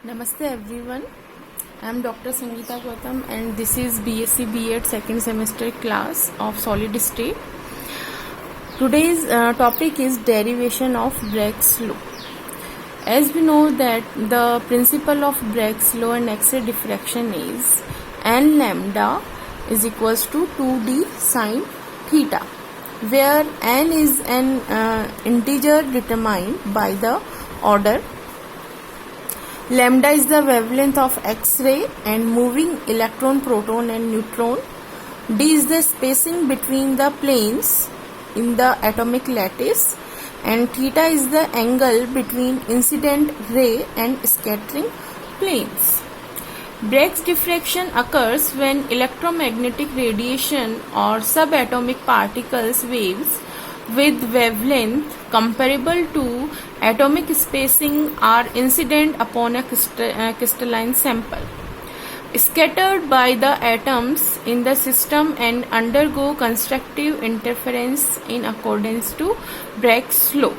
Namaste everyone. I am Dr. Sangeeta Gautam and this is BSc B.Ed second semester class of solid state. Today's topic is derivation of Bragg's law. As we know that the principle of Bragg's law and X-ray diffraction is n lambda is equals to 2d sine theta, where n is an integer determined by the order. Lambda is the wavelength of X-ray and moving electron, proton and neutron. D is the spacing between the planes in the atomic lattice, and theta is the angle between incident ray and scattering planes. Bragg's diffraction occurs when electromagnetic radiation or subatomic particles waves with wavelength comparable to atomic spacing are incident upon a crystalline sample, scattered by the atoms in the system and undergo constructive interference in accordance to Bragg's law.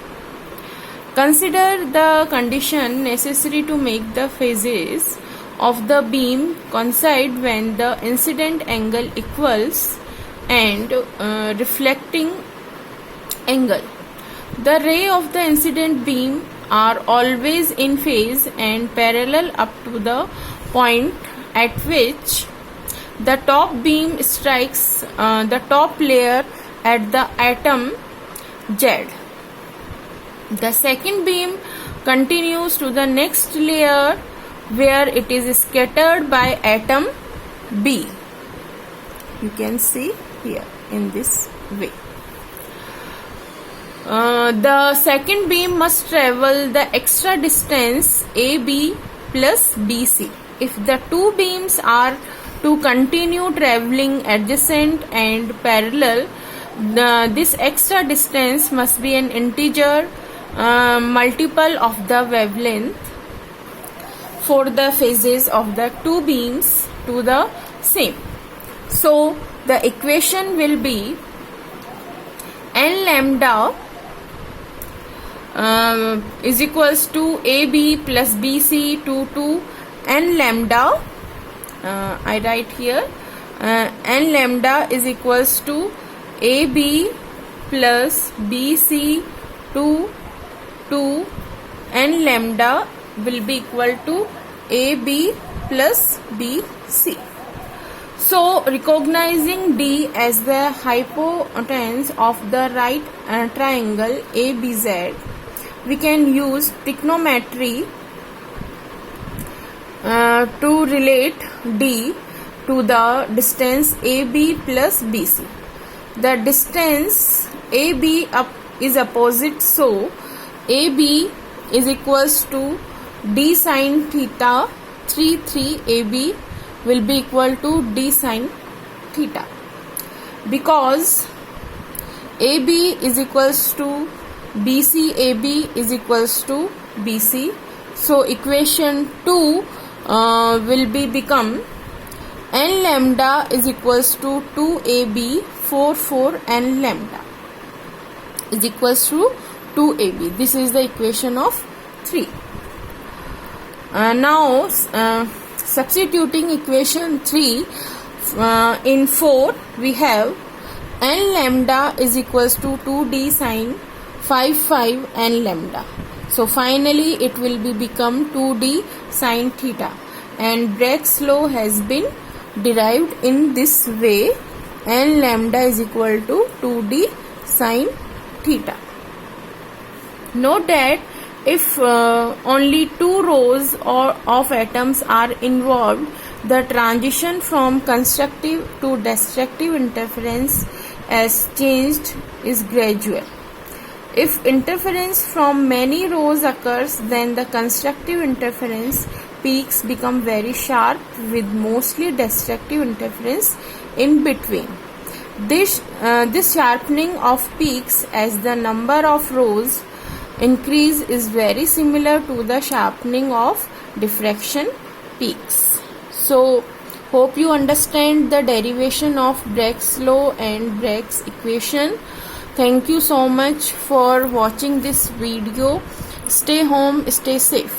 Consider the condition necessary to make the phases of the beam coincide when the incident angle equals and reflecting angle. The ray of the incident beam are always in phase and parallel up to the point at which the top beam strikes the top layer at the atom Z. The second beam continues to the next layer where it is scattered by atom B. You can see here in this way. The second beam must travel the extra distance AB plus BC. If the two beams are to continue traveling adjacent and parallel, this extra distance must be an integer multiple of the wavelength for the phases of the two beams to the same. So the equation will be n lambda is equals to AB plus BC to n lambda. I write here n lambda is equals to AB plus BC to n lambda will be equal to AB plus BC. So, recognizing D as the hypotenuse of the right triangle ABZ, we can use trigonometry to relate D to the distance AB plus BC. The distance AB is opposite, so AB is equals to D sine theta 3 AB will be equal to D sine theta, because AB is equals to BC, AB is equals to BC. So equation 2 will become n lambda is equals to 2AB 4 n lambda is equals to 2AB. This is the equation of 3. Now substituting equation 3 in 4, we have n lambda is equals to 2d sine 5 n lambda. So finally it will become 2d sine theta, and Bragg's law has been derived in this way. N lambda is equal to 2d sine theta. Note that if only two rows of atoms are involved, the transition from constructive to destructive interference as changed is gradual. If interference from many rows occurs, then the constructive interference peaks become very sharp with mostly destructive interference in between. This sharpening of peaks as the number of rows increase is very similar to the sharpening of diffraction peaks. So, hope you understand the derivation of Bragg's law and Bragg's equation. Thank you so much for watching this video. Stay home, stay safe.